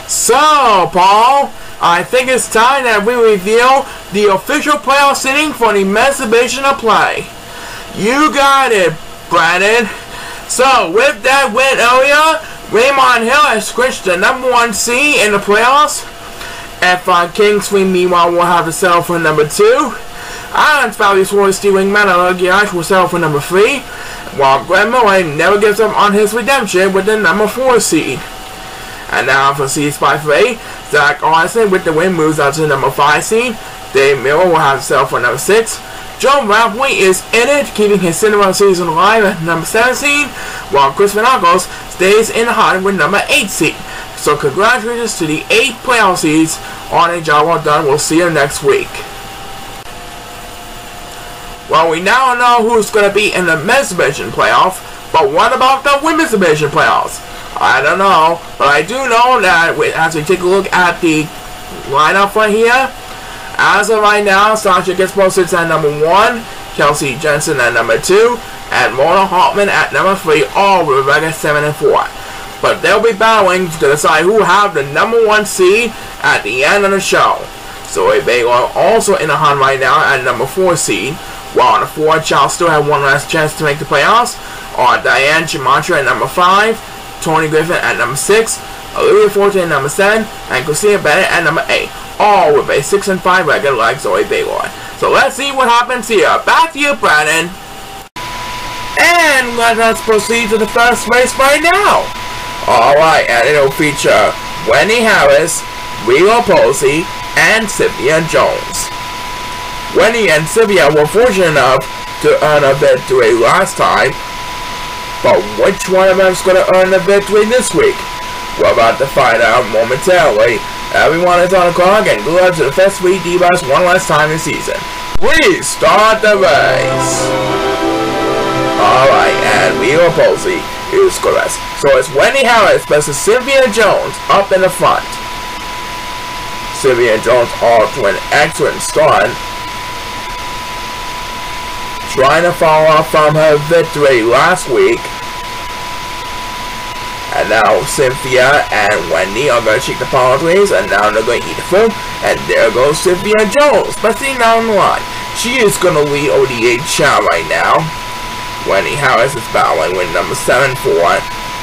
So, Paul, I think it's time that we reveal the official playoff seeding for the men's division of play. You got it, Brandon. So, with that win earlier, Raymond Hill has clinched the #1 seed in the playoffs. F5 Kingsley, meanwhile, will have to settle for number 2. Islands Valley Sword stealing Manalagiash will settle for number 3, while Greg Murray never gives up on his redemption with the number 4 seed. And now for seed spot 3, Zach Arson with the win moves out to the number 5 seed. Dave Miller will have to settle for number 6. Joe Rapley is in it, keeping his Cinderella season alive at number 7 seed, while Chris Vanagos stays in the hunt with number 8 seed. So congratulations to the 8 playoff seeds on a job well done. We'll see you next week. Well, we now know who's going to be in the men's division playoff, but what about the women's division playoffs? I don't know, but I do know that as we take a look at the lineup right here, as of right now, Sasha gets posted at number 1, Kelsey Jensen at number 2, and Mona Hartman at number 3, all with Rebecca 7 and 4. But they'll be battling to decide who will have the number 1 seed at the end of the show. So they are also in the hunt right now at number 4 seed, while on the 4, Chao still have one last chance to make the playoffs, are Diane Chimatra at number 5, Tony Griffin at number 6, Olivia Forte at number 7, and Christina Bennett at number 8, all with a 6 and 5 record like Zoe Baylor. So let's see what happens here. Back to you, Brandon. And let us proceed to the first race right now. Alright, and it'll feature Wendy Harris, Rhea Posey, and Cynthia Jones. Wendy and Cynthia were fortunate enough to earn a victory last time, but which one of them is going to earn the victory this week? We're about to find out momentarily. Everyone is on the clock, and good luck to the first 3 Divas one last time this season. Please start the race. Alright, and Rhea Posey is correct. So it's Wendy Harris versus Cynthia Jones up in the front. Cynthia Jones off to an excellent start, trying to follow up from her victory last week. And now Cynthia and Wendy are going to check the power trees, and now they're going to eat the food. And there goes Cynthia Jones, but see down the line. She is going to lead ODA Chao right now. Wendy Harris is battling with number 7 for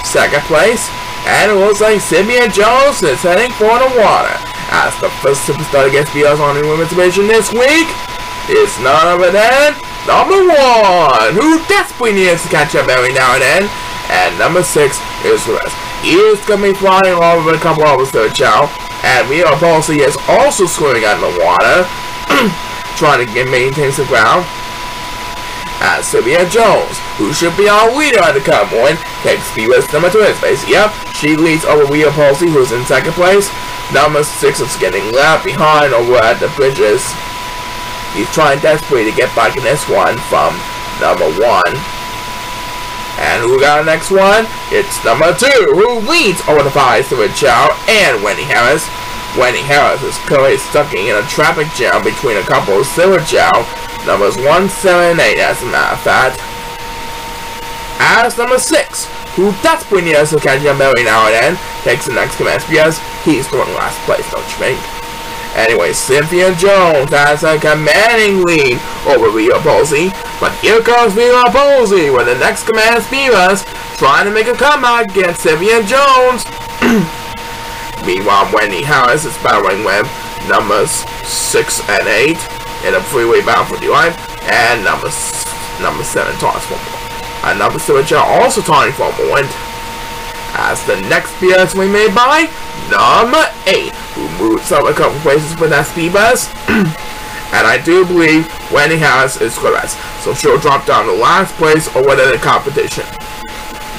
2nd place. And it looks like Cynthia Jones is heading for the water, as the first superstar to get BS on the women's division this week is none other than number 1, who desperately needs to catch up every now and then. And number 6 is West. He is going to be flying along with a couple others to Chao. And Rhea Posey is also swimming out in the water, trying to maintain some ground. As Cynthia Jones, who should be our leader at the cup one, takes Divas number 2 in space. Yep, she leads over Rhea Posey, who's in 2nd place. Number 6 is getting left behind over at the bridges. He's trying desperately to get back in this one from number 1. And who got the next one? It's number 2, who leads over the 5 to Chao and Wendy Harris. Wendy Harris is currently stuck in a traffic jam between a couple of Silver Chao, numbers 1, 7, and 8 as a matter of fact. As number 6, who desperately needs to catch him every now and then, takes the next command because he's going last place, don't you think? Anyway, Cynthia Jones has a commanding lead over Rhea Posey, but here comes Rhea Posey with the next command Divas trying to make a comeback against Cynthia Jones. Meanwhile, Wendy Harris is battling with numbers 6 and 8 in a freeway battle for the life, and number 7 taunts for more. And number 7 also taunting for a moment. As the next BS we made by number 8, who moves up a couple places with that speed bus. And I do believe Wendy Harris is correct, so she'll drop down to last place or whatever the competition.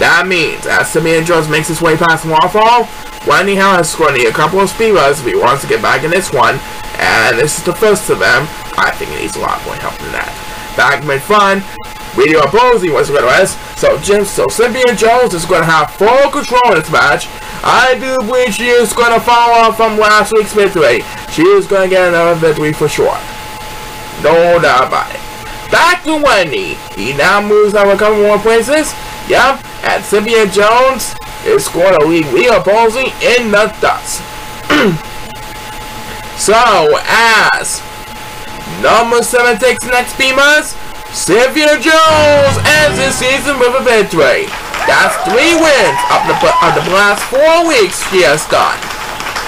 That means as Cynthia Jones makes his way past the waterfall, Wendy Harris is going to need a couple of speed buses if he wants to get back in this one, and this is the first of them. I think it needs a lot more help than that. Back mid-front, Rhea Posey was with us, so Cynthia Jones is going to have full control in this match. I do believe she is going to follow up from last week's victory. She is going to get another victory for sure. No doubt about it. Back to Wendy. He now moves on a couple more places. Yep, and Cynthia Jones is going to leave Rhea Posey in the dust. So, as number 7 takes the next Divas, Cynthia Jones ends this season with a victory. That's 3 wins of the last 4 weeks she has done.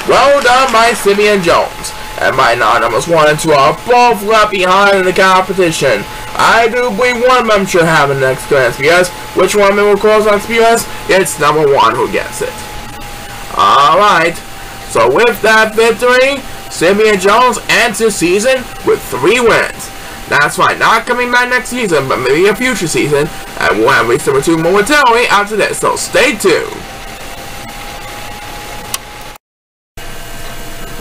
Well done by Cynthia Jones. And by now, numbers 1 and 2 are both left behind in the competition. I do believe one of them should have the next experience. Which one of them will close on experience? It's number 1 who gets it. Alright. So with that victory, Cynthia Jones ends this season with 3 wins. That's right, not coming back next season, but maybe a future season, and we'll have race number 2 momentarily after this, so stay tuned.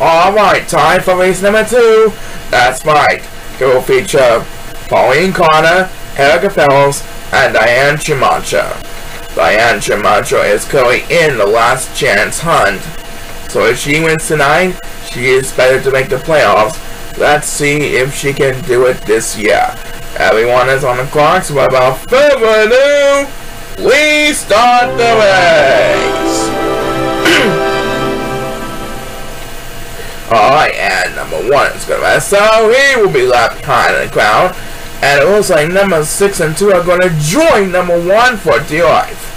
Alright, time for race number 2. That's right, it will feature Pauline Carter, Erica Fellows, and Diane Chimacha. Diane Chimacha is currently in the last chance hunt, so if she wins tonight, she is better to make the playoffs. Let's see if she can do it this year. Everyone is on the clock, so without further ado, we start the race! Alright, and number 1 is going to rest, so he will be left behind in the crowd. And it looks like number 6 and 2 are going to join number 1 for dear life.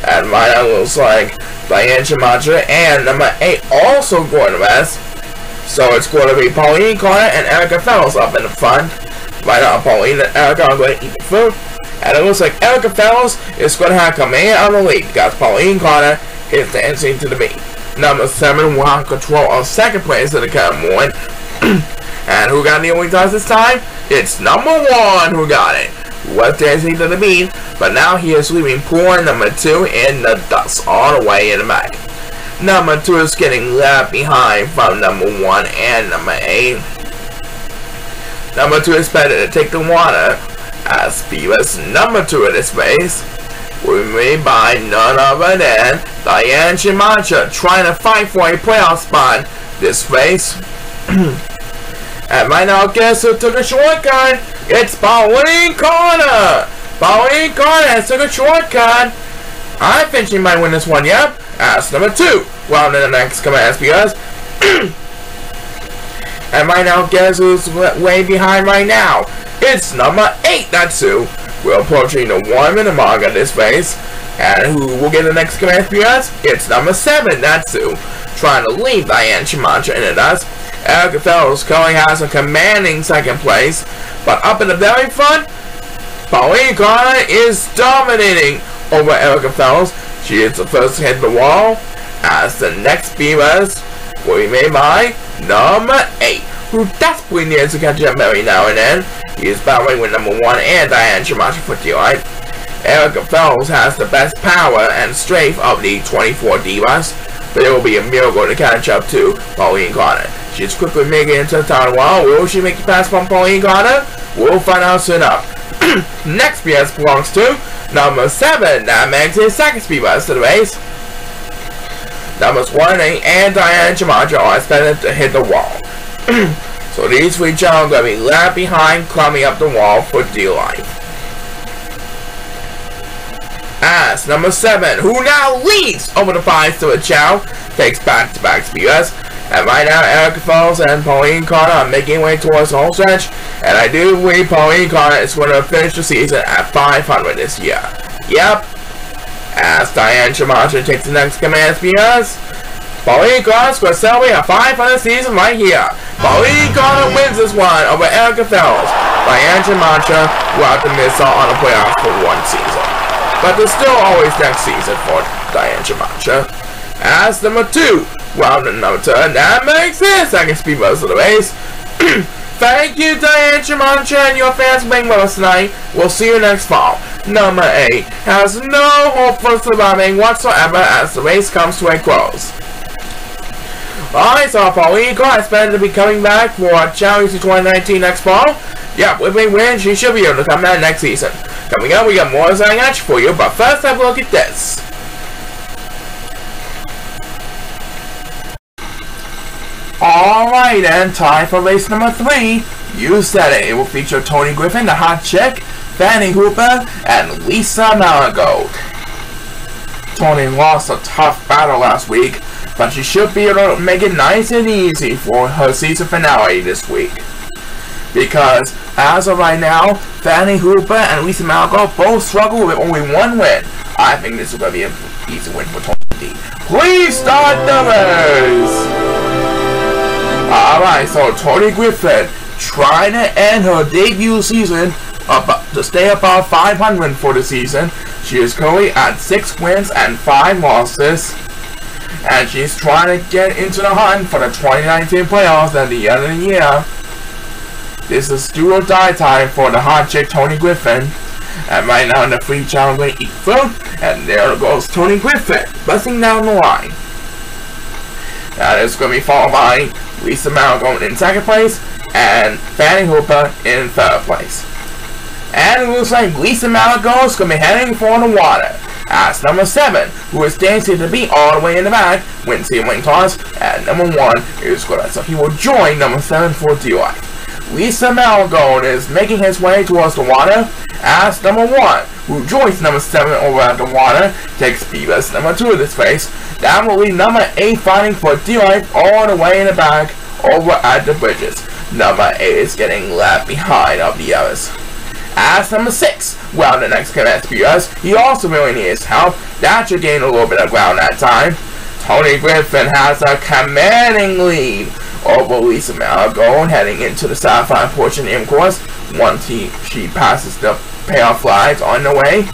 And right now it looks like Diane Chimacha and number 8 also going to rest. So it's going to be Pauline Carter and Erica Fellows up in the front. Right now, Pauline and Erica are going to eat the food. And it looks like Erica Fellows is going to have command on the lead because Pauline Carter is dancing to the beat. Number 7 will have control of 2nd place in the current morning. And who got the only toss this time? It's number 1 who got it. Who was dancing to the beat, but now he is leaving poor number 2 in the dust all the way in the back. Number 2 is getting left behind from number 1 and number 8. Number 2 is better to take the water, as Divas number 2 in this race will be made by none other than Diane Chimacha, trying to fight for a playoff spot this race. And right now, guess who took a shortcut? It's Pauline Carter! Pauline Carter has took a shortcut! I think she might win this one, yep. As number 2. Well, then the next commands because and right now, guess who's way behind right now? It's number 8, that's who. We're approaching the 1 minute mark of this race. And who will get the next commands because it's number 7, that's who. Trying to leave Diane Chimacha in the dust. Erica Fellows currently has a commanding 2nd place. But up in the very front, Pauline Carter is dominating over Erica Fellows. She is the first to hit the wall, as the next Divas will be made by number 8, who desperately needs to catch up every now and then. He is battling with number 1 and Diane Chimacha for dear life. Erica Fellows has the best power and strength of the 24 Divas, but it will be a miracle to catch up to Pauline Carter. She is quickly making it into the town wall. Will she make it past from Pauline Carter? We'll find out soon enough. Next BS belongs to number 7. That makes his 2nd BS to the race. Numbers 1 and 8 and Diane Chimacha are expected to hit the wall. So these 3 gentlemen are going to be left behind, climbing up the wall for dear life. As number 7, who now leads over the 5 to a Chao, takes back-to-back BS. And right now, Erica Fellows and Pauline Carter are making way towards the home stretch. And I do believe Pauline Carter is going to finish the season at 500 this year. Yep. As Diane Chimacha takes the next command BS, Pauline Carter is going to celebrate a 500 season right here. Pauline Carter wins this one over Erica Fellows. Diane Chimacha will have to miss out on the playoffs for 1 season. But there's still always next season for Diane Chimacha. As number 2, well, the number 2, that makes his 2nd speed buzz of the race. Thank you, Diane Chimacha, and your fans for being with us tonight. We'll see you next fall. Number 8 has no hope for surviving whatsoever as the race comes to a close. Alright, so Pauline Carter is expected to be coming back for Chao Racing 2019 next fall. Yep, if we win, she should be able to come back next season. Coming up, we got more exciting action for you, but first have a look at this. Alright, and time for race number 3. You said it. It will feature Tony Griffin, the hot chick, Fanny Hooper, and Lisa Marigold. Tony lost a tough battle last week, but she should be able to make it nice and easy for her season finale this week. Because as of right now, Fanny Hooper and Lisa Malgo both struggle with only one win. I think this is going to be an easy win for Tony D. Please start numbers! Alright, so Tony Griffin trying to end her debut season to stay above 500 for the season. She is currently at 6 wins and 5 losses. And she's trying to get into the hunt for the 2019 playoffs at the end of the year. This is do or die time for the hot chick Tony Griffin. And right now in the free challenge, going to eat food. And there goes Tony Griffin, busting down the line. That is going to be followed by Lisa Malgo in 2nd place. And Fanny Hooper in 3rd place. And it looks like Lisa Malgo is going to be heading for the water. As number 7, who is dancing to be all the way in the back, wins the win toss. And number 1 is good. So he will join number 7 for DUI. Lisa Malgo is making his way towards the water. As number 1, who joins number 7 over at the water, takes Divas number 2 of this race. That will leave number 8 fighting for DUI all the way in the back over at the bridges. Number 8 is getting left behind of the others. As number 6, well, the next command speeders, he also really needs help. That should gain a little bit of ground that time. Tony Griffin has a commanding lead over Lisa Malgo heading into the sapphire portion of the course once she passes the payoff flags on the way.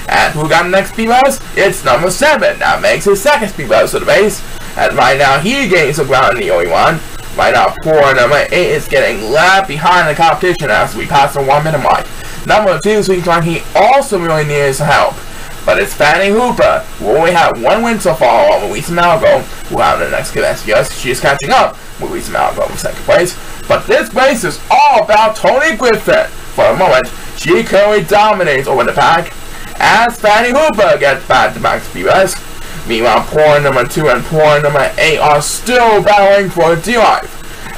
And who got the next speeders? It's number 7. That makes his 2nd speeders of the race. And right now he gains some ground in the only one. Right now, poor number 8 is getting left behind the competition as we pass the 1 minute mark. Number 2, Sweet Time, he also really needs help. But it's Fanny Hooper, who only had 1 win so far over Lisa Malgo, who have the next contest. Yes, she is catching up with Lisa Malgo in 2nd place. But this race is all about Tony Griffin. For a moment, she currently dominates over the pack as Fanny Hooper gets back-to-back speeders. Meanwhile, poor number 2 and poor number 8 are still battling for DUI.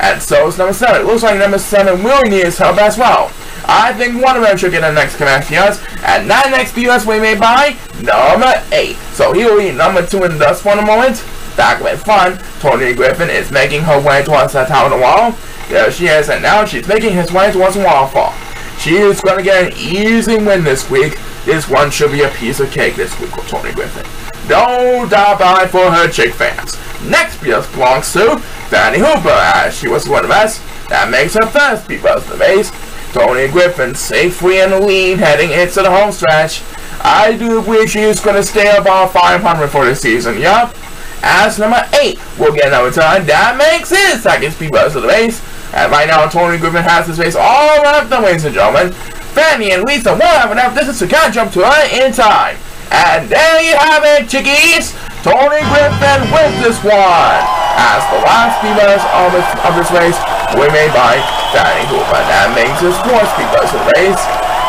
And so is number 7. It looks like number 7 really needs help as well. I think one of them should get the next command PS, and that next PS we made by number 8. So he will be number 2 in dust for the moment. Back with fun, Tony Griffin is making her way towards the top of the wall. There she is, and now she's making his way towards the waterfall. She is going to get an easy win this week. This one should be a piece of cake this week for Tony Griffin. No doubt about it for her chick fans. Next PS belongs to Fanny Hooper, as she was one of the best. That makes her 1st speed buzz of the race. Tony Griffin safely in the lead heading into the home stretch. I do believe she is going to stay above 500 for the season, yup. As number 8 will get another turn, that makes his 2nd speed buzz of the race. And right now, Tony Griffin has his race all wrapped up, ladies and gentlemen. Fanny and Lisa won't have enough distance to catch up to her in time. And there you have it, chickies! Tony Griffin wins this one! As the last speeders of this race were made by Fanny Hooper. That makes his 4th speeders of the race.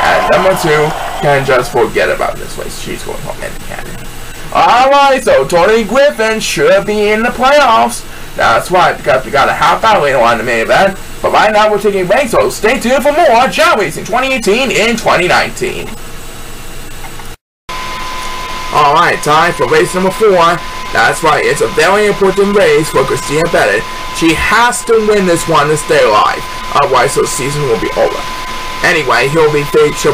And number 2 can just forget about this race. She's going home empty-handed. Alright, so Tony Griffin should be in the playoffs. That's right, because we got a half hour later on in the main event. But right now we're taking a break, so stay tuned for more Chao Racing 2018 in 2019. Alright, time for race number 4. That's right, it's a very important race for Christina Bennett. She has to win this one to stay alive. Otherwise, her season will be over. Anyway, she'll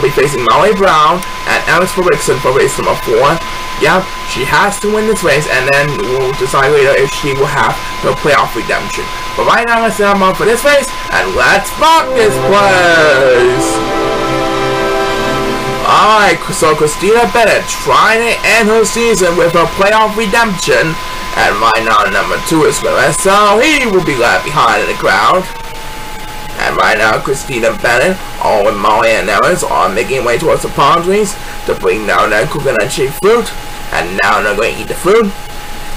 be facing Molly Brown and Alice Rickson for race number 4. Yep, she has to win this race, and then we'll decide later if she will have her playoff redemption. But right now, let's set up for this race, and let's rock this place! Alright, so Christina Bennett trying to end her season with her playoff redemption. And right now, number 2 is Lewis, so he will be left behind in the crowd. And right now, Christina Bennett, along with Molly and Ellis, are making way towards the palm trees to bring down their coconut shaped fruit. And now they're going to eat the fruit.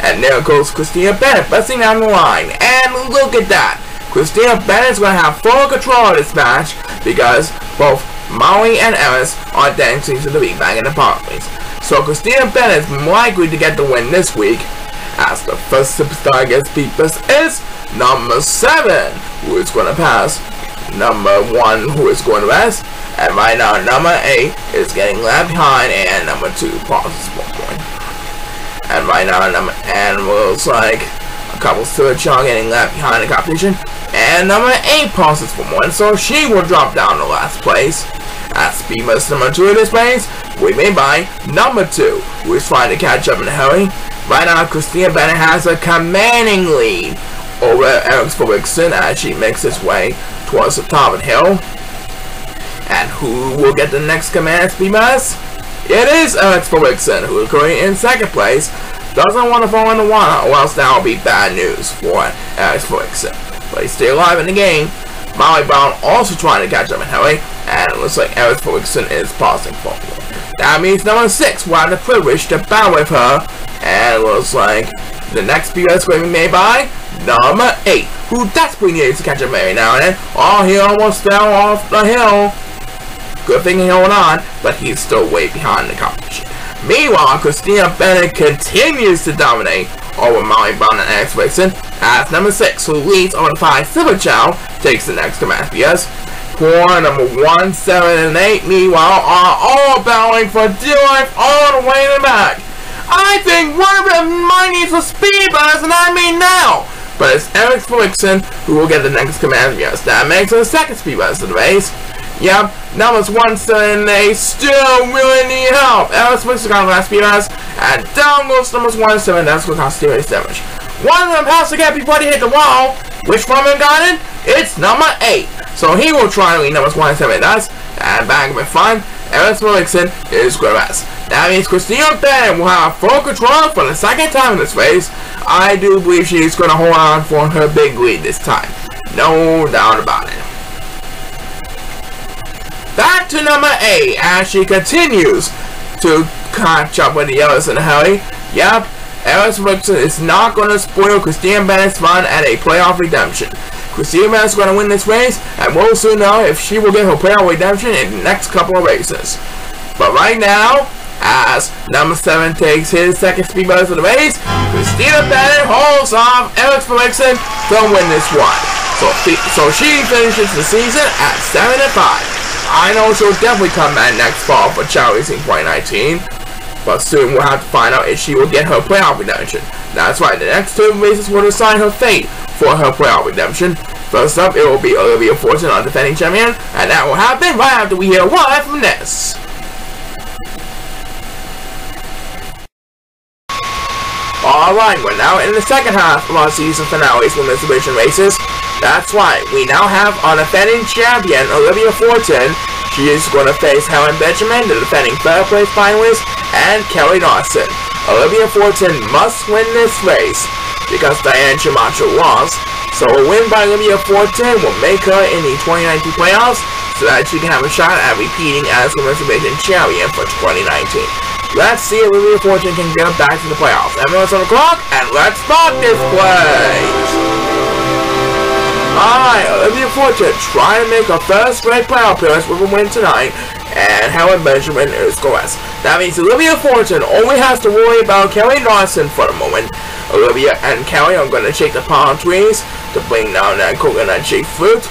And there goes Christina Bennett busting down the line. And look at that! Christina Bennett's going to have full control of this match because both Molly and Ellis are dancing to the beat back in the palm trees. So Christina Bennett is likely to get the win this week. As the first superstar gets beat is number 7, who is going to pass number 1, who is going to rest. And right now, number 8 is getting left behind, and number 2 pauses 1 point. And right now, and looks like couple Silver Chao getting left behind the competition. And number 8 passes for 1, so she will drop down to last place. At speed bus number 2 in this race, we made by number 2, who is trying to catch up in a hurry. Right now, Christina Bennett has a commanding lead over Alex Ferguson as she makes its way towards the top of the hill. And who will get the next command speed bus? It is Alex Ferguson, who is currently in 2nd place. Doesn't want to fall in the water, or else that will be bad news for Alex Ferguson. But he's still alive in the game. Molly Brown also trying to catch up in hurry, and it looks like Alex Ferguson is passing forward. That means number 6 will have the privilege to battle with her, and it looks like the next speed bus will be made by number 8, who desperately needs to catch up every now and then. Oh, he almost fell off the hill. Good thing he held on, but he's still way behind the competition. Meanwhile, Christina Bennett continues to dominate over Molly Brown and Alex Ferguson, as number 6, who leads over the 5 Silver Chao, takes the next command PS. Poor number 1, 7, and 8, meanwhile, are all battling for dear life all the way in the back. I think one of them might need a speed bus, and I mean now. But it's Alex Ferguson who will get the next command PS. That makes her 2nd speed bus of the race. Yep, numbers 1, 7, and 8 still really need help. Alex Ferguson got the last speed bus, and down goes numbers 1 and 7. That's going to cause serious damage. One of them has to get before they hit the wall. Which one got it? It's number 8. So he will try to lead numbers 1 and 7 does. And back with fun, Alex Ferguson is good rest. That means Christina Bennett will have full control for the 2nd time in this race. I do believe she's going to hold on for her big lead this time. No doubt about it. Back to number 8 as she continues to catch up with the others in a hurry. Yep, Alex Ferguson is not going to spoil Christina Bennett's fun at a playoff redemption. Christina Bennett is going to win this race, and we'll soon know if she will get her playoff redemption in the next couple of races. But right now, as number 7 takes his 2nd speed bus of the race, Christina Bennett holds off Alex Ferguson to win this one. So she finishes the season at 7 and 5. I know she'll definitely come back next fall for Chao Racing 2019, but soon we'll have to find out if she will get her playoff redemption. That's right, the next 2 races will decide her fate for her playoff redemption. First up, it will be Olivia Fortune, our defending champion, and that will happen right after we hear word from this. Alright, we're now in the 2nd half of our season finales for Women's Division races. That's right, we now have our defending champion, Olivia Fortune. She is going to face Helen Benjamin, the defending 3rd place finalist, and Kelly Dawson. Olivia Fortune must win this race because Diane Camacho lost. So a win by Olivia Fortune will make her in the 2019 playoffs so that she can have a shot at repeating as Women's Division champion for 2019. Let's see if Olivia Fortune can get back to the playoffs. Everyone's on the clock, and let's start this play! Alright, Olivia Fortune trying to make her first straight playoff appearance with a win tonight, and Helen Benjamin is correct. That means Olivia Fortune only has to worry about Kelly Dawson for the moment. Olivia and Kelly are going to shake the palm trees to bring down that coconut shaped fruit.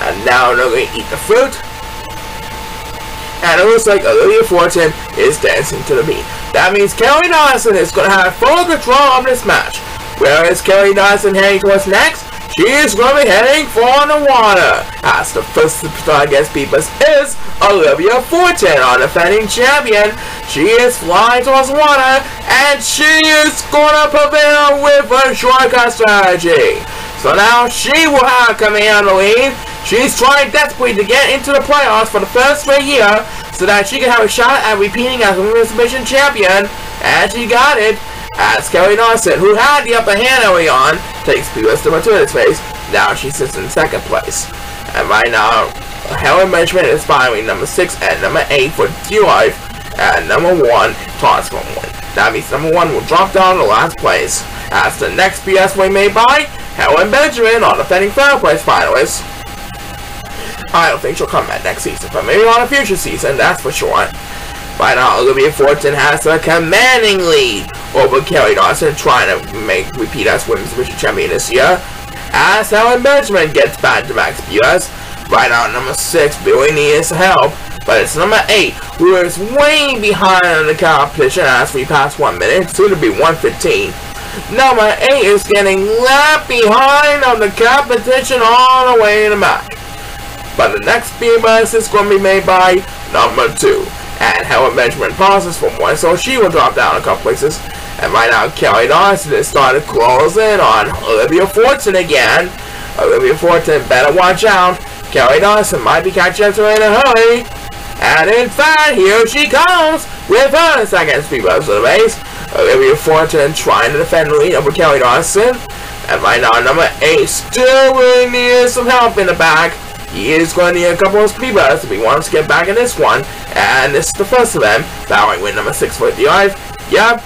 And now they're going to eat the fruit. And it looks like Olivia Fortune is dancing to the beat. That means Kelly Dawson is going to have full control of this match. Where is Kelly Dawson heading towards next? She is going to be heading for the water. As the first superstar against Divas is Olivia Fortune, our defending champion. She is flying towards the water, and she is going to prevail with a shortcut strategy. So now she will have command of the lead. She's trying desperately to get into the playoffs for the first straight year so that she can have a shot at repeating as Women's Division champion, and she got it. As Kelly Dawson, who had the upper hand early on, takes POS number 2 in this race. Now she sits in 2nd place. And right now, Helen Benjamin is following number 6 and number 8 for D-Life, and number 1 toss for 1. That means number 1 will drop down to last place. As the next PS will be made by Helen Benjamin, our defending 3rd place finalist. I don't think she'll come back next season, but maybe on a future season, that's for sure. Right now, Olivia Fortune has a commanding lead over Kelly Dawson, trying to repeat as Women's Division champion this year. As Helen Benjamin gets back to max PS. Right now, number 6 really needs help, but it's number 8 who is way behind in the competition as we pass 1 minute, soon to be 1:15. Number 8 is getting left behind on the competition all the way in the back. But the next speed bus is going to be made by number 2. And Helen Benjamin pauses for one, so she will drop down a couple places. And right now, Kelly Dawson is starting to close in on Olivia Fortune again. Olivia Fortune better watch out. Kelly Dawson might be catching up to her in a hurry. And in fact, here she comes with her second speed bus of the race. Olivia Fortune trying to defend the lead over Kelly Dawson. And right now, number 8 still really needs some help in the back. He is going to need a couple of speed busts if he wants to get back in this one. And this is the first of them. Battling with number 6 for the life. Yep,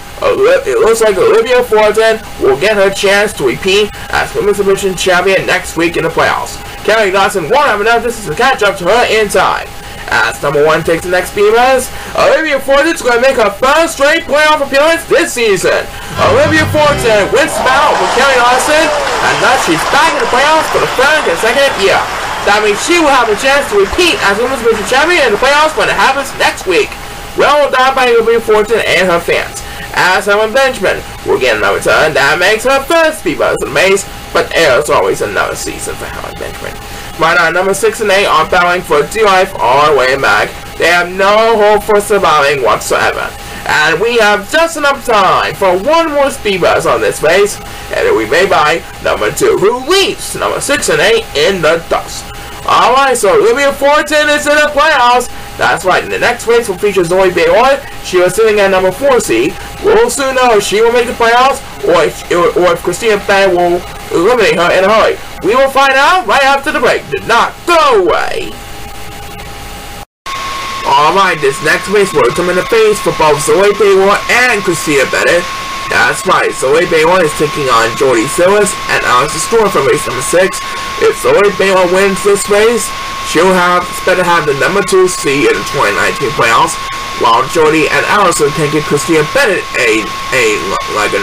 it looks like Olivia Fortune will get her chance to repeat as Women's Division Champion next week in the playoffs. Kelly Dawson won't have enough distance to catch up to her in time. As number 1 takes the next speed bus, Olivia Fortune is going to make her first straight playoff appearance this season. Olivia Fortune wins the battle with Kelly Dawson, and thus she's back in the playoffs for the 3rd consecutive year. That means she will have a chance to repeat as Women's Division Champion in the playoffs when it happens next week. Well done by Olivia Fortune and her fans. As Helen Benjamin will get another turn, that makes her first speed bus in the maze, but there's always another season for Helen Benjamin. Right now, number 6 and 8 are battling for D-Life all the way back. They have no hope for surviving whatsoever. And we have just enough time for one more speed bus on this race, and it will be made by number 2, who leads number 6 and 8 in the dust. Alright, so Olivia Fortune is in the playoffs. That's right, in the next race will feature Zoe Baylor. She was sitting at number 4 seed. We'll soon know if she will make the playoffs or if Christina Bennett will eliminate her in a hurry. We will find out right after the break. Do not go away. Alright, this next race will come in the face for both Zoe Baylor and Christina Bennett. That's right, Zoe Baylor is taking on Jody Silas and Alex Storm for race number 6. If Zoe Baylor wins this race, she'll better have the number 2 seed in the 2019 playoffs, while Jody and Allison can give Christina Bennett a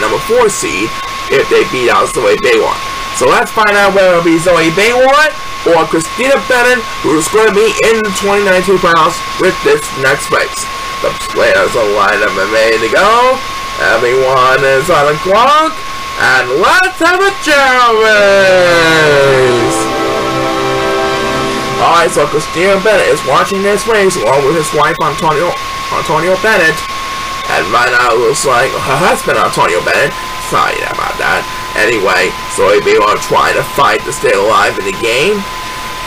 number 4 seed if they beat out Zoe Baylor. So let's find out whether it'll be Zoe Baylor or Christina Bennett who's going to be in the 2019 playoffs with this next race. The players are lined up and ready to go. Everyone is on the clock, and let's have a Chao race! Alright, so Christina Bennett is watching this race along with his wife Antonio Bennett, and right now it looks like her husband Antonio Bennett. Sorry about that. Anyway, Zoe Baylor trying to fight to stay alive in the game,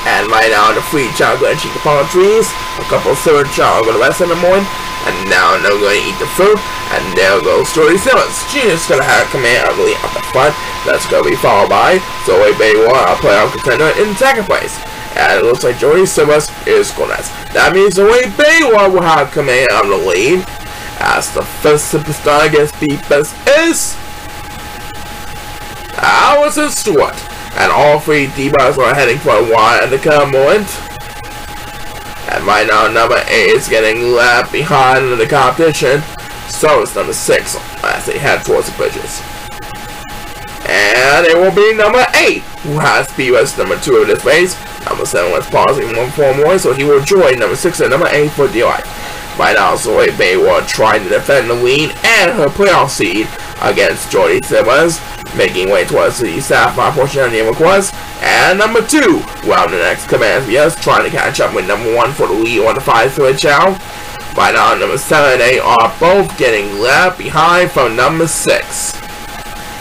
and right now the free Chao going to cheat the palm trees. A couple of third Chao are going to rest in the morning. And now they're going to eat the food, and there goes Jody Simmons. She's going to have command early at the front. That's going to be followed by Zoe Baylor, a playoff contender, in second place. And it looks like Jody Simmons is going to. That means Zoe Baylor will have command of the lead. As the first superstar against Divas is Allison Stewart. And all 3 Divas are heading for a wide at the current moment. And right now, number 8 is getting left behind in the competition. So is number 6 as they head towards the bridges. And it will be number 8 who has POS number 2 of this race. Number 7 was pausing 1 more, so he will join number 6 and number 8 for DI. Right now, Zoe Baylor trying to defend the lead and her playoff seed against Jody Simmons, making way towards the Sapphire portion of the request. And number 2, well, the next command is trying to catch up with number 1 for the lead on the 5-3 Chao. Right now, number 7 and 8 are both getting left behind from number 6.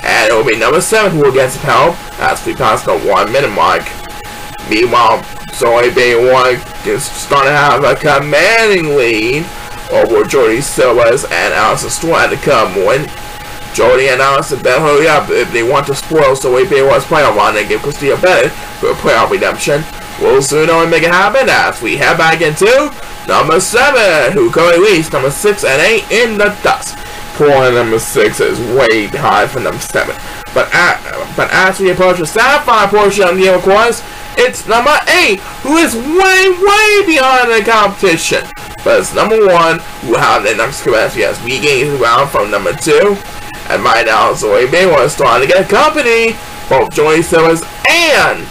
And it will be number 7 who will get some help as we pass the 1 minute mark. Meanwhile, Zoe Baylor is starting to have a commanding lead over Jody Simmons and Allison Stewart at the current moment. Jody and Allison better hurry up if they want to spoil Zoe Baylor's playoff run and give Christina Bennett for playoff redemption. We'll soon know and make it happen as we head back into number 7, who currently leads number 6 and 8 in the dust. Poor number 6 is way behind for number 7. But as we approach the Sapphire portion of the course, it's number 8 who is way behind the competition. But it's number 1 who have the next capacity as we gain the ground from number 2. And right now, Zoe Baylor is starting to get company. Both Jody Simmons and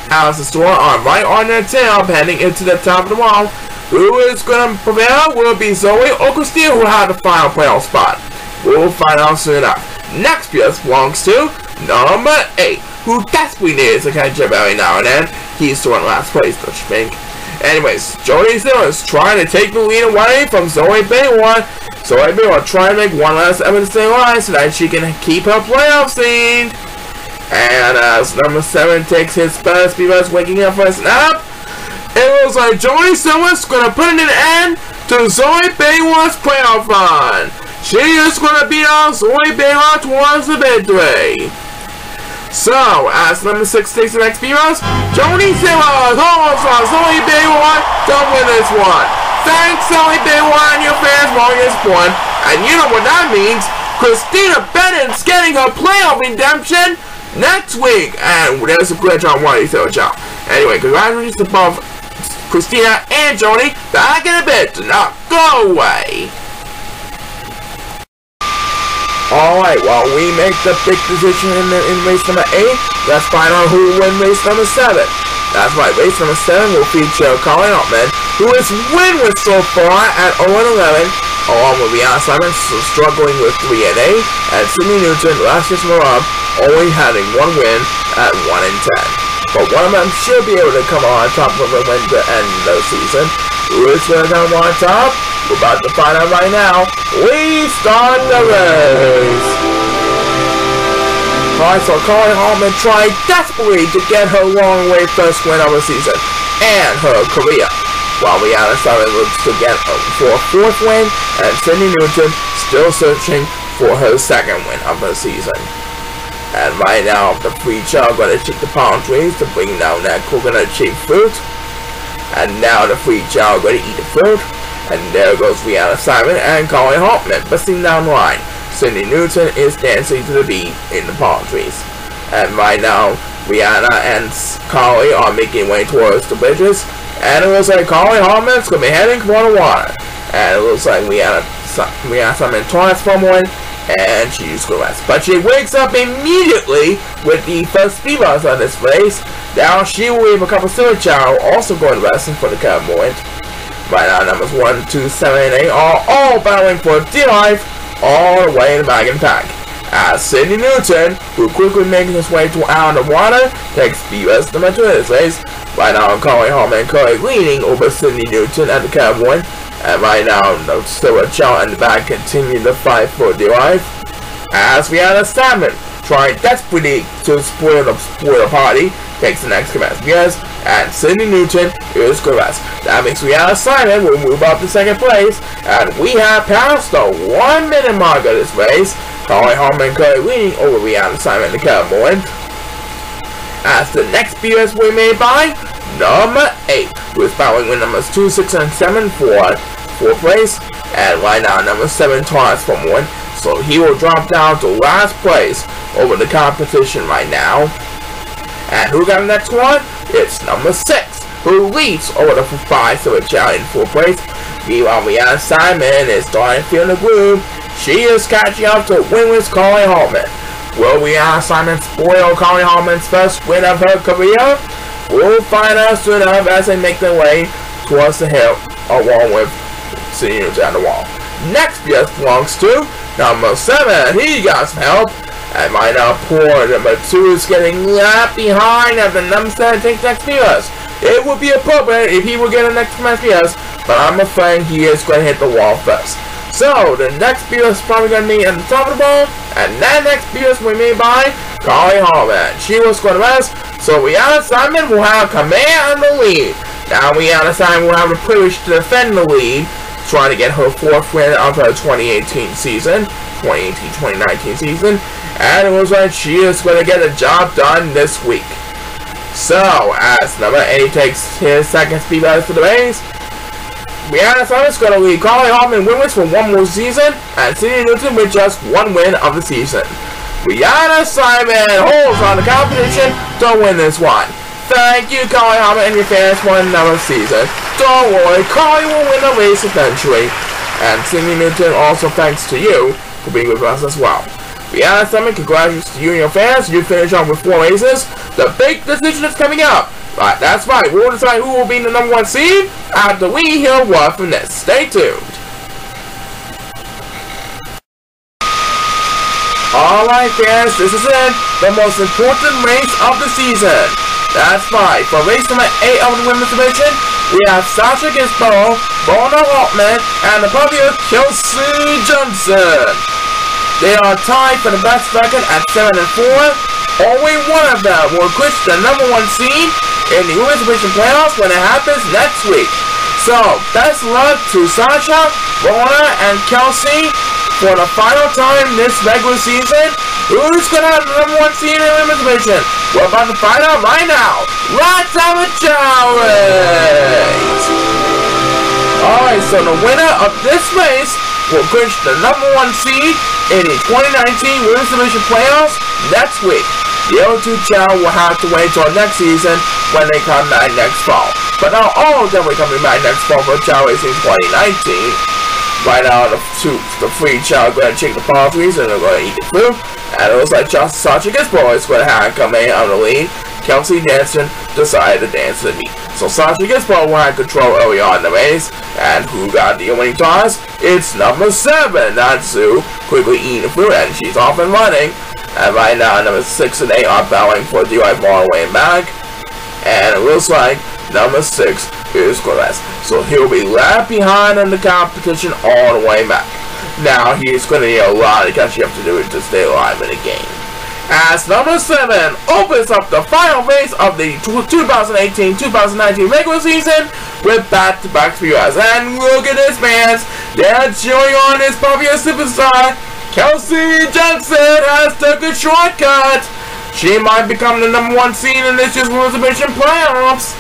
Allison Stewart are right on their tail, heading into the top of the wall. Who is going to prevail? Will it be Zoe or Christina who have the final playoff spot? We'll find out soon enough. Next place belongs to number 8, who desperately needs to catch up every now and then. He's still in last place, don't you think? Anyways, Jody still is trying to take the lead away from Zoe Baywon. Zoe Baywon trying to make one last effort to stay alive so that she can keep her playoff seed. And as number 7 takes his first Divas waking up for a snap, it looks like Jody Silver's gonna put an end to Zoe Baywon's playoff run. She is gonna beat out Zoe Baywon towards the victory. So, as number 6 takes the next Divas, Jody Silver calls on Zoe Baywon to win this one. Thanks, Zoe Baywon and your fans for all your support. And you know what that means? Christina Bennett's getting her playoff redemption next week. And there's a glitch on one of these, Joe. Anyway, congratulations to both Christina and Jody. Back in a bit. Do not go away. Alright, while we make the big decision in race number 8, let's find out who will win race number 7. That's right, race number 7 will feature Colin Altman, who is winless so far at 0-11, along with Rihanna Simon struggling with 3-8, and Sydney Newton, last year's runner-up, only having one win at 1-10. But one of them should be able to come on top of the win to end the season. Who is going to come on top? We're about to find out right now. We start the race. Alright, so Colin Altman tried desperately to get her long-away first win of the season and her career, while Rihanna Simon looks to get for a 4th win, and Sydney Newton still searching for her 2nd win of the season. And right now, the free child going to shake the palm trees to bring down that coconut-shaped fruit. And now the free child going to eat the fruit. And there goes Rihanna Simon and Colin Altman busting down the line. Sydney Newton is dancing to the beat in the palm trees. And right now, Rihanna and Colin are making way towards the bridges. And it looks like Colin Altman's going to be heading for the water. And it looks like Rihanna Simon tossed from one, and she's going to rest. But she wakes up immediately with the first Divas on this race. Now she will leave a couple silver child also going to rest for the current moment. Right now, numbers 1, 2, 7, and 8 are all battling for dear life all the way in the bag and pack. As Sydney Newton, who quickly making his way to out of the water, takes Divas number 2 in this race. Right now, Colin Altman currently leading over Sydney Newton at the current point. And right now, the silver child and the bag continue to fight for dear life. As Rihanna Simon trying desperately to spoil the party, takes the next command. Yes, and Sydney Newton is correct. That makes Rihanna Simon will move up to 2nd place, and we have passed the 1 minute mark of this race. Colin Altman currently leading over Rihanna Simon in the current moment. As the next BS we made by number 8, who is battling with numbers 2, 6, and 7 for 4th place, and right now number 7 tossed from 1, so he will drop down to last place over the competition right now. And who got the next one? It's number 6, who leads over the 5 silver child in 4th place. Meanwhile, Rihanna Simon is starting to feel the groove. She is catching up to winless Colin Altman. Will Rihanna Simon spoil Colin Altman's first win of her career? We'll find out soon enough as they make their way towards the hill, along with Sydney Newton on the wall. Next just belongs to number 7. He got some help. And right now, poor number 2 is getting left behind as the number 7 takes next Divas. It would be appropriate if he would get a next Divas, but I'm afraid he is going to hit the wall first. So, the next Divas is probably going to be at the top of the ball, and that next Divas will be made by Colin Altman. She was going to rest, so Rihanna Simon will have command on the lead. Now, Rihanna Simon will have the privilege to defend the lead, trying to get her 4th win of her 2018-2019 season. And it looks like she is going to get the job done this week. So, as number 8 takes his 2nd speed out for the race, Rihanna Simon is going to lead Colin Altman winless for 1 more season, and Sydney Newton with just 1 win of the season. Rihanna Simon holds on the competition to win this one. Thank you, Colin Altman and your fans for another season. Don't worry, Colin will win the race eventually. And Sydney Newton also thanks to you for being with us as well. Rihanna Simon, congratulations to you and your fans. You finish off with 4 races. The big decision is coming up. Right, that's right. We'll decide who will be the number 1 seed after we hear a word from this. Stay tuned. Alright fans, this is it, the most important race of the season. That's right, for race number 8 of the women's division, we have Sasha Gisborough, Mona Altman, and the popular Kelsey Johnson. They are tied for the best record at 7-4. Only one of them will clinch the #1 seed in the women's division playoffs when it happens next week. So, best luck to Sasha, Mona, and Kelsey for the final time this regular season. Who's gonna have the #1 seed in the women's division? We're about to find out right now. Let's have a Chao race! Alright, so the winner of this race will clinch the #1 seed in the 2019 women's division playoffs next week. The other two Chao will have to wait till next season when they come back next fall. But now all of them will be coming back next fall for Chao Racing 2019. Right now, the free Chao are going to check the palm trees and they're going to eat the food. And it looks like Sasha Gisborough is going to have come in on the lead. Kelsey Johnson decided to dance to the beat. So Sasha Gisborough will have control early on in the race. And who got the winning toss? It's number 7, Natsu, quickly eating the food, and she's off and running. And right now, number 6 and 8 are battling for Diva all the way back. And it looks like number 6 is Correct. So he'll be left behind in the competition all the way back. Now he's going to need a lot of catching up to do to stay alive in the game. As number 7 opens up the final race of the 2018-2019 regular season with back-to-back viewers. And look at this, fans. They're cheering on this popular superstar. Kelsey Johnson has took a shortcut. She might become the #1 seed in this year's women's division playoffs.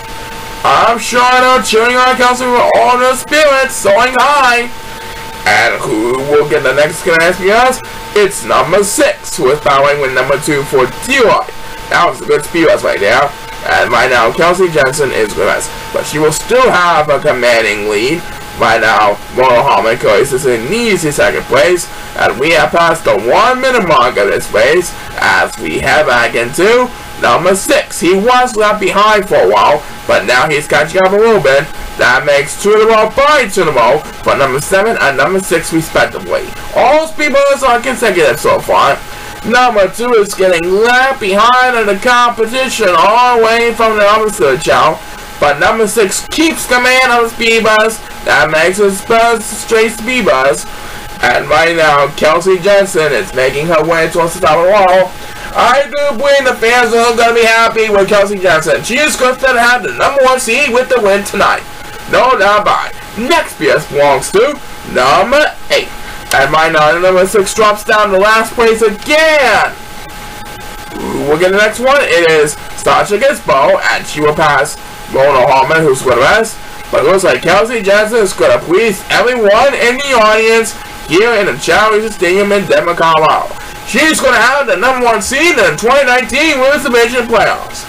I'm sure they're cheering on Kelsey with all their spirits soaring high. And who will get the next chance for us? It's number 6, who is battling with number 2 for Diva. That was a good speed right there. And right now, Kelsey Johnson is good, but she will still have a commanding lead. Right now, Mona Altman is in easy second place, and we have passed the 1 minute mark of this race as we head back into number 6. He was left behind for a while, but now he's catching up a little bit. That makes 2 in a row, 5 in a row for number 7 and number 6 respectively. All speedboats are consecutive so far. Number 2 is getting left behind in the competition all the way from the opposite Chao. But number 6 keeps command of the speed bus. That makes it straight speed bus. And right now, Kelsey Johnson is making her way towards the top of the wall. I do believe the fans are going to be happy with Kelsey Johnson. She is going to have the #1 seed with the win tonight. No doubt about it. Next PS belongs to number 8. And right now, number 6 drops down to last place again. We'll get the next one. It is Sasha Gisborough, and she will pass Mona Altman, who's going to rest. But it looks like Kelsey Johnson is going to please everyone in the audience here in the Chao Racing Stadium in Denver, Colorado. She's going to have the #1 seed in the 2019 Women's Division Playoffs.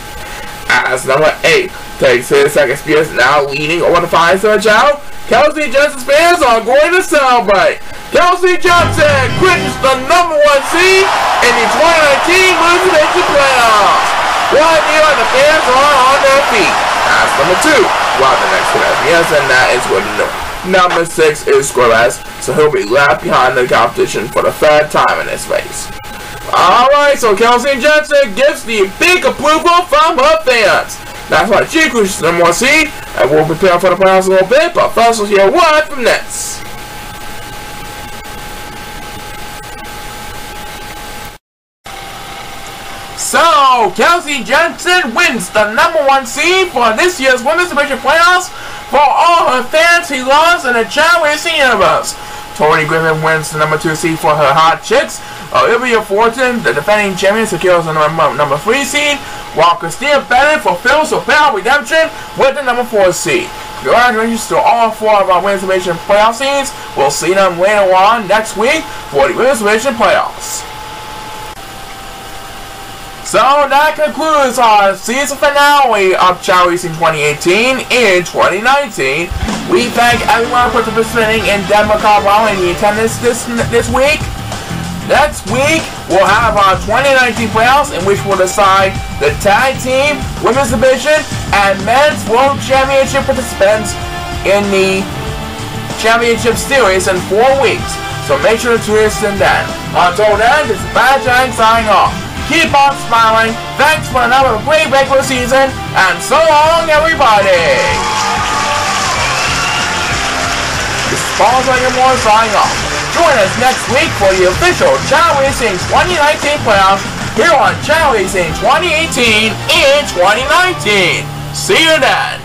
As number 8 takes his second speed, now leading over the 5-star Chao, Kelsey Johnson's fans are going to celebrate. Kelsey Johnson clinched the #1 seed in the 2019 Women's Division Playoffs. What year the fans are on their feet. That's number 2. Well, the next one, yes, and that is what you know. Number 6 is Squares, so he'll be left behind the competition for the 3rd time in this race. Alright, so Kelsey Johnson gives the big approval from her fans. That's why she clinches the #1 seed, and we'll prepare for the playoffs a little bit, but first we'll hear word from this. So, Kelsey Johnson wins the #1 seed for this year's Women's Division Playoffs for all her fans he loves in the Chao Racing universe. Tori Griffin wins the #2 seed for her Hot Chicks. Olivia Fortin, the defending champion, secures the number 3 seed, while Christina Bennett fulfills her Battle Redemption with the #4 seed. Congratulations to all 4 of our Women's Division Playoff seeds. We'll see them later on next week for the Women's Division Playoffs. So that concludes our season finale of Chao Racing 2018 and 2019. We thank everyone for participating in Denver, Colorado in the attendance this week. Next week, we'll have our 2019 playoffs in which we'll decide the tag team, women's division, and men's world championship participants in the championship series in 4 weeks. so make sure to listen then. Until then, this is Bad Jack signing off. Keep on smiling, thanks for another great regular season, and so long everybody! This is ChaoEmperor signing off. Join us next week for the official Chao Racing 2019 playoffs here on Chao Racing 2018 in 2019. See you then!